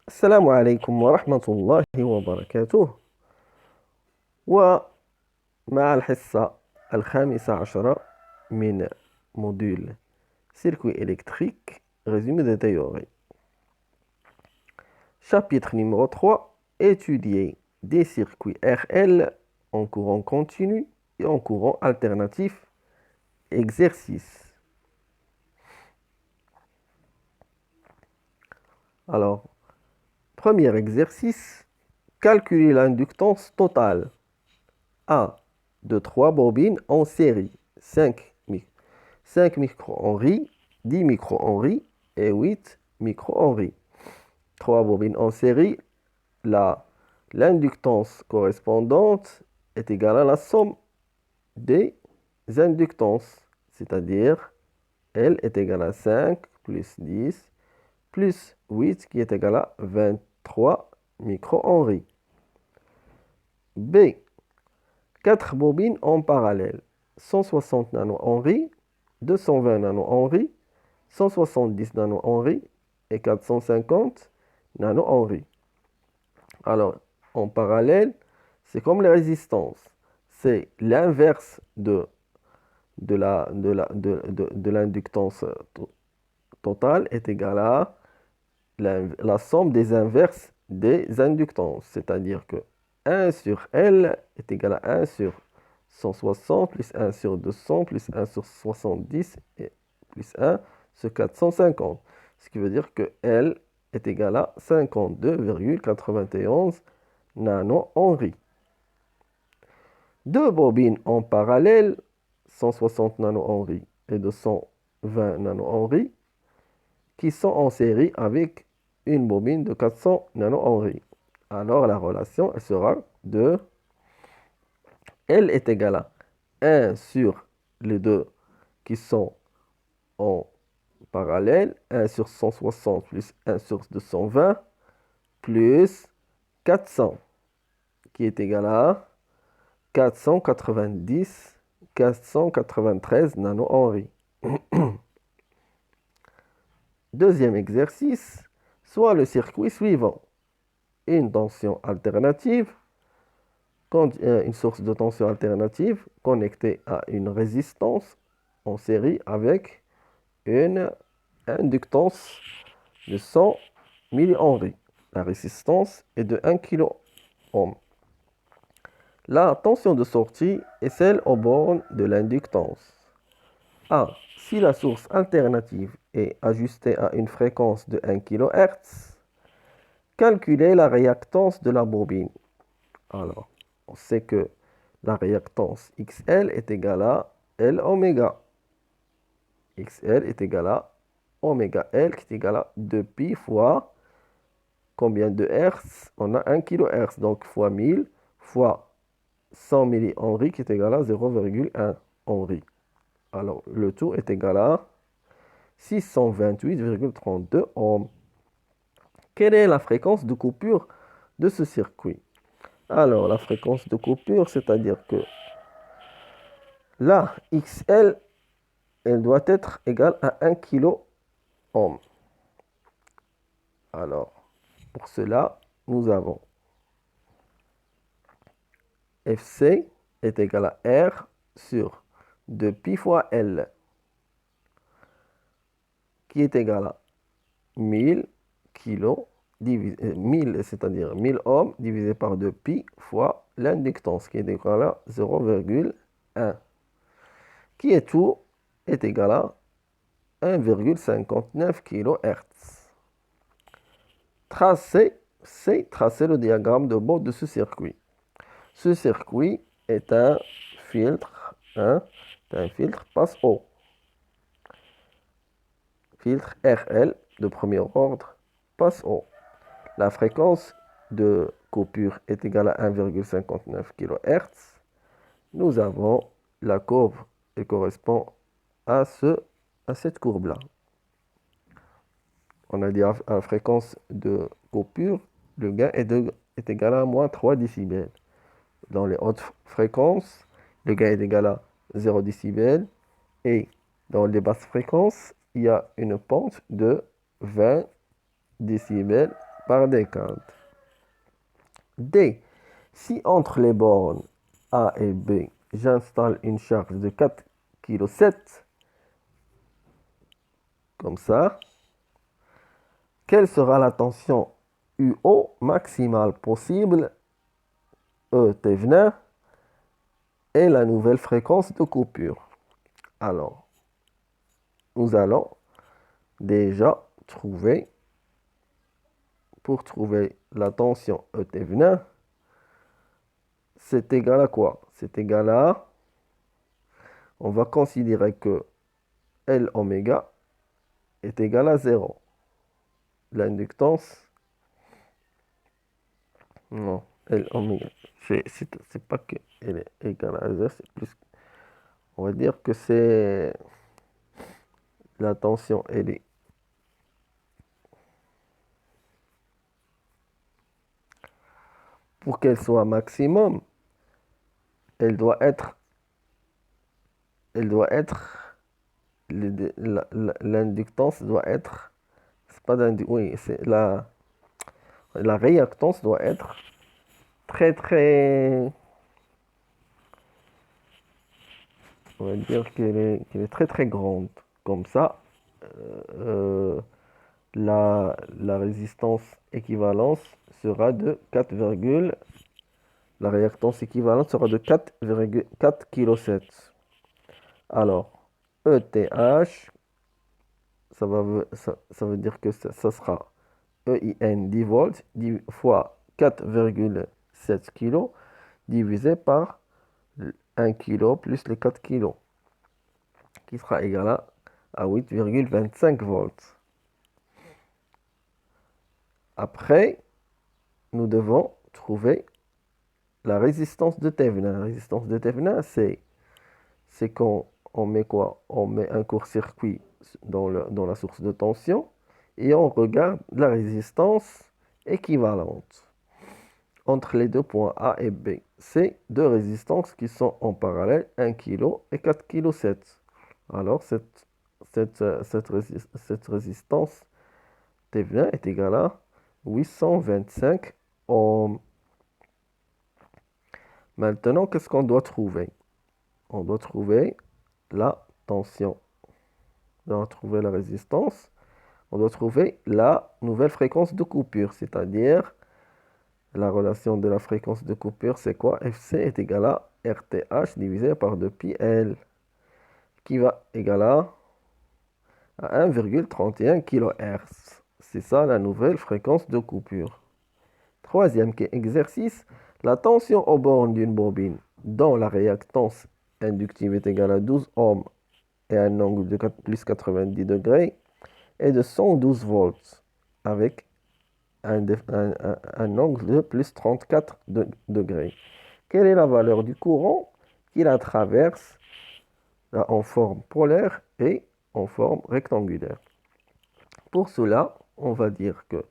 السلام عليكم ورحمة الله وبركاته. ومع الحصة الخامسة عشرة من موديول circuit électrique résumé de théorie. Chapitre numéro 3. Étudier des circuits RL en courant continu et en courant alternatif. Exercice. Alors, premier exercice, calculer l'inductance totale A de 3 bobines en série, 5 microhenries, 10 microhenries et 8 microhenries. 3 bobines en série, l'inductance correspondante est égale à la somme des inductances, c'est-à-dire L est égale à 5 plus 10 plus 8 qui est égal à 23 microhenries. B. 4 bobines en parallèle, 160 nanohenries, 220 nanohenries, 170 nanohenries et 450 nanohenries. Alors, en parallèle, c'est comme les résistances. C'est l'inverse de l'inductance totale est égale à la somme des inverses des inductances. C'est-à-dire que 1 sur L est égal à 1 sur 160 plus 1 sur 200 plus 1 sur 70 et plus 1 sur 450. Ce qui veut dire que L est égal à 52,91 nanohenries. Deux bobines en parallèle, 160 nanohenries et 220 nanohenries, qui sont en série avec une bobine de 400 nanohenries. Alors la relation elle sera de L est égal à 1 sur les deux qui sont en parallèle, 1 sur 160 plus 1 sur 220 plus 400 qui est égal à 490, 493 nanohenries. Deuxième exercice, soit le circuit suivant. Une tension alternative, une source de tension alternative connectée à une résistance en série avec une inductance de 100 millihenries. La résistance est de 1 kΩ. La tension de sortie est celle aux bornes de l'inductance. A. Si la source alternative est ajustée à une fréquence de 1 kHz, calculez la réactance de la bobine. Alors, on sait que la réactance XL est égale à L oméga. XL est égal à oméga L qui est égal à 2pi fois combien de Hertz? On a 1 kHz, donc fois 1000 fois 100 millihenries qui est égal à 0,1 henry. Alors, le tout est égal à 628,32 ohms. Quelle est la fréquence de coupure de ce circuit? Alors, la fréquence de coupure, c'est-à-dire que la XL, elle doit être égale à 1 kΩ. Alors, pour cela, nous avons FC est égal à R sur 2pi fois L, qui est égal à 1000 kg, 1000, c'est-à-dire 1000 ohms, divisé par 2pi fois l'inductance, qui est égal à 0,1, qui est tout, est égal à 1,59 kHz. Tracez le diagramme de bord de ce circuit. Ce circuit est un filtre, passe haut. Filtre RL de premier ordre passe haut. La fréquence de coupure est égale à 1,59 kHz. Nous avons la courbe qui correspond à cette courbe-là. On a dit à la fréquence de coupure, le gain est égal à moins 3 décibels. Dans les hautes fréquences, le gain est égal à 0 décibels. Et dans les basses fréquences, il y a une pente de 20 décibels par décade. D. Si entre les bornes A et B, j'installe une charge de 4,7 kg, comme ça, quelle sera la tension UO maximale possible, E Thévenin, et la nouvelle fréquence de coupure? Alors, nous allons déjà trouver, pour trouver la tension E Thévenin, c'est égal à quoi? C'est égal à, on va considérer que L oméga est égal à 0. L'inductance, non, L oméga, c'est pas que elle est égale à 0, c'est plus, on va dire que c'est la tension, elle est, pour qu'elle soit maximum, elle doit être, l'inductance doit être, c'est pas oui, c'est la réactance doit être très très, on va dire qu'elle est très très grande. Comme ça, euh, la résistance équivalence sera de 4, la réactance équivalente sera de 4,4 kg. Alors, ETH, ça veut dire que ça sera EIN 10 volts fois 4,7 kg divisé par 1 kg plus les 4 kg, qui sera égal à 8,25 volts. Après, nous devons trouver la résistance de Thévenin. La résistance de Thévenin, c'est quand on met quoi? On met un court-circuit dans la source de tension et on regarde la résistance équivalente entre les deux points A et B. C'est deux résistances qui sont en parallèle, 1 kg et 4,7 kg. Alors, cette résistance Thévenin est égale à 825 ohms. Maintenant, qu'est-ce qu'on doit trouver? On doit trouver la tension. On doit trouver la résistance. On doit trouver la nouvelle fréquence de coupure, c'est-à-dire la relation de la fréquence de coupure, c'est quoi? FC est égal à RTH divisé par 2πL, qui va égaler à 1,31 kHz. C'est ça la nouvelle fréquence de coupure. Troisième exercice, la tension aux bornes d'une bobine dont la réactance inductive est égale à 12 ohms et un angle de plus 90 degrés est de 112 volts avec un angle de plus 34 degrés. Quelle est la valeur du courant qui la traverse en forme polaire et en forme rectangulaire? Pour cela, on va dire que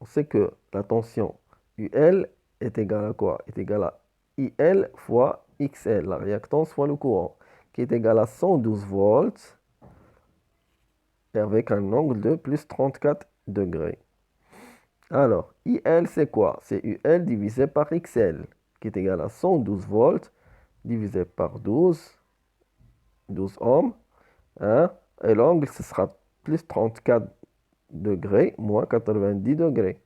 on sait que la tension UL est égale à quoi? Est égale à IL fois XL, la réactance fois le courant, qui est égal à 112 volts et avec un angle de plus 34 degrés. Alors, IL, c'est quoi? C'est UL divisé par XL, qui est égal à 112 volts divisé par 12 ohms. Hein? Et l'angle, ce sera plus 34 degrés moins 90 degrés,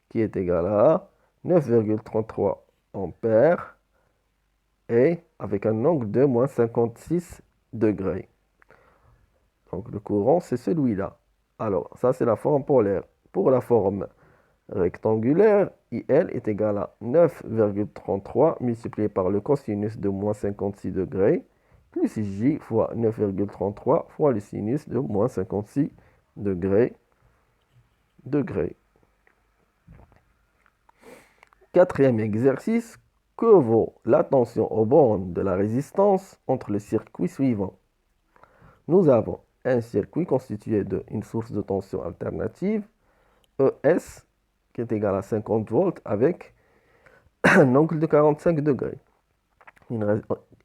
qui est égal à 9,33 ampères et avec un angle de moins 56 degrés. Donc le courant, c'est celui-là. Alors, ça, c'est la forme polaire. Pour la forme rectangulaire, IL est égal à 9,33 multiplié par le cosinus de moins 56 degrés plus J fois 9,33 fois le sinus de moins 56 degrés. Quatrième exercice, que vaut la tension aux bornes de la résistance entre le circuit suivant? Nous avons un circuit constitué d'une source de tension alternative, ES, qui est égal à 50 volts avec un angle de 45 degrés.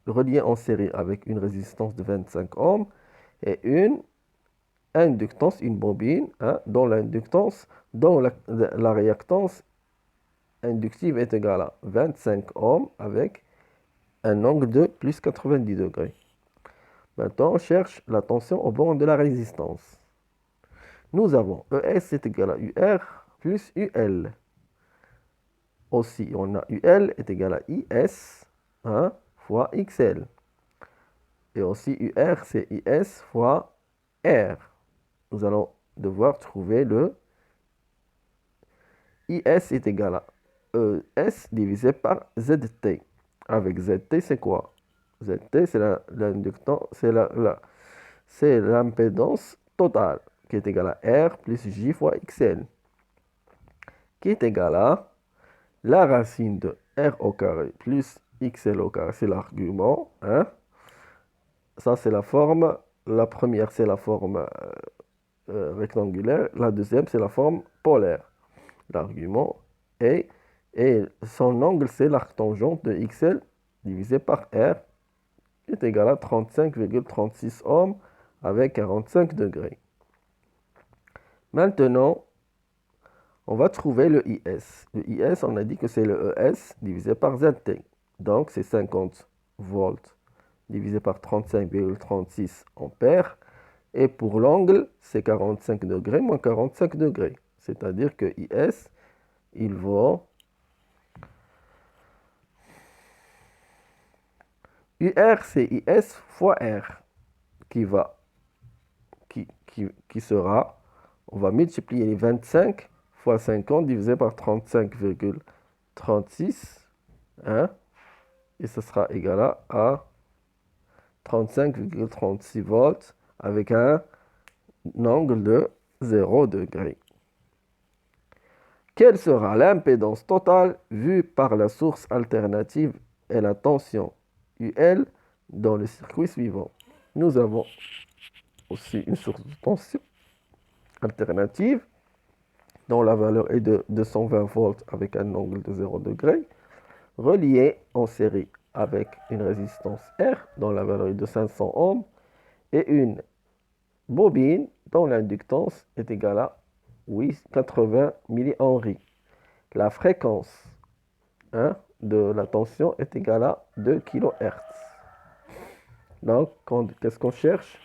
Relié en série avec une résistance de 25 ohms et une inductance, une bobine, hein, dont l'inductance, dont la réactance inductive est égale à 25 ohms avec un angle de plus 90 degrés. Maintenant, on cherche la tension au bord de la résistance. Nous avons ES est égal à UR plus UL. Aussi, on a UL est égal à IS, hein, fois XL. Et aussi UR, c'est IS fois R. Nous allons devoir trouver le IS est égal à ES divisé par ZT. Avec ZT, c'est quoi? ZT, c'est l'inductance, c'est l'impédance totale, qui est égale à R plus J fois XL, qui est égale à la racine de R au carré plus XL au carré, c'est l'argument, hein? Ça, c'est la forme. La première, c'est la forme rectangulaire. La deuxième, c'est la forme polaire. L'argument et son angle, c'est l'arc tangente de XL divisé par R, qui est égal à 35,36 ohms avec 45 degrés. Maintenant, on va trouver le IS. Le IS, on a dit que c'est le ES divisé par ZT. Donc, c'est 50 volts divisé par 35,36 ampères. Et pour l'angle, c'est 45 degrés moins 45 degrés. C'est-à-dire que IS, il vaut UR, c'est IS fois R qui sera, on va multiplier les 25 fois 50 divisé par 35,36, hein, et ce sera égal à 35,36 volts avec un angle de 0 degré. Quelle sera l'impédance totale vue par la source alternative et la tension UL dans le circuit suivant? Nous avons aussi une source de tension alternative dont la valeur est de 220 volts avec un angle de 0 degré, reliée en série avec une résistance R dont la valeur est de 500 ohms et une bobine dont l'inductance est égale à 80 millihenry. La fréquence, hein, de la tension est égale à 2 kHz. Donc, qu'est-ce qu'on cherche?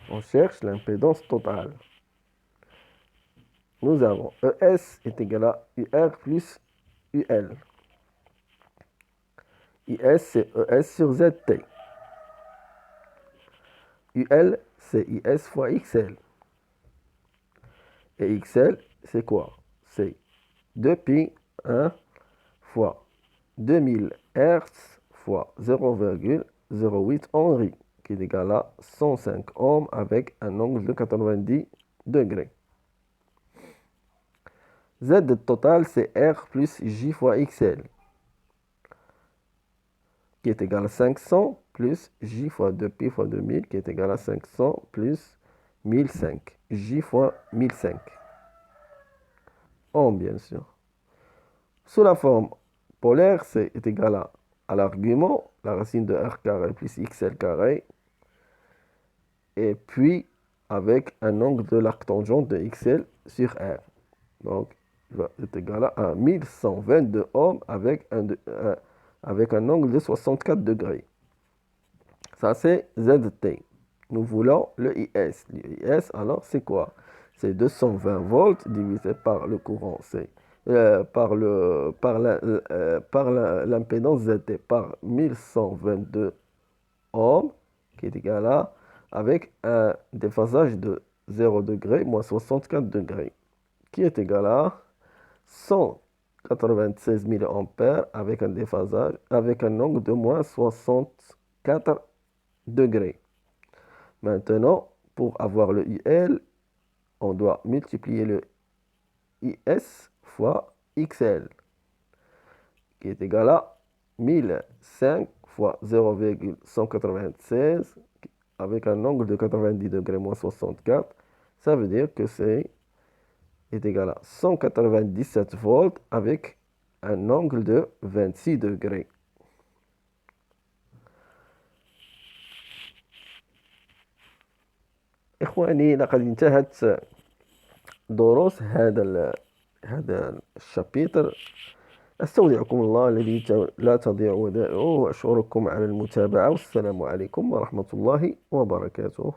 On cherche l'impédance totale. Nous avons ES est égal à UR plus UL. IS, c'est ES sur ZT. UL, c'est IS fois XL. Et XL, c'est quoi? C'est 2pi 1 fois 2000 Hz fois 0,08 Henry, qui est égal à 105 ohms avec un angle de 90 degrés. Z total, c'est R plus J fois XL, qui est égal à 500 plus J fois 2pi fois 2000, qui est égal à 500 plus 1005. J fois 1005. Ohm, bien sûr. Sous la forme polaire, est égal à l'argument, la racine de R carré plus XL carré, et puis avec un angle de l'arc tangente de XL sur R. Donc, il va être égal à 1122 ohms avec un angle de 64 degrés. Ça, c'est ZT. Nous voulons le IS. Le IS, alors, c'est quoi? C'est 220 volts divisé par le courant, c'est par l'impédance ZT par 1122 ohms, qui est égal à, avec un déphasage de 0 degré moins 64 degrés, qui est égal à 196 mA avec un déphasage, avec un angle de moins 64 degrés. Maintenant, pour avoir le IL, on doit multiplier le IS fois XL, qui est égal à 1005 fois 0,196 avec un angle de 90 degrés moins 64. Ça veut dire que c'est égal à 197 volts avec un angle de 26 degrés. إخواني، لقد انتهت دروس هذا الشابيتر. أستودعكم الله الذي لا تضيع ودائعه، وأشكركم على المتابعة، والسلام عليكم ورحمة الله وبركاته.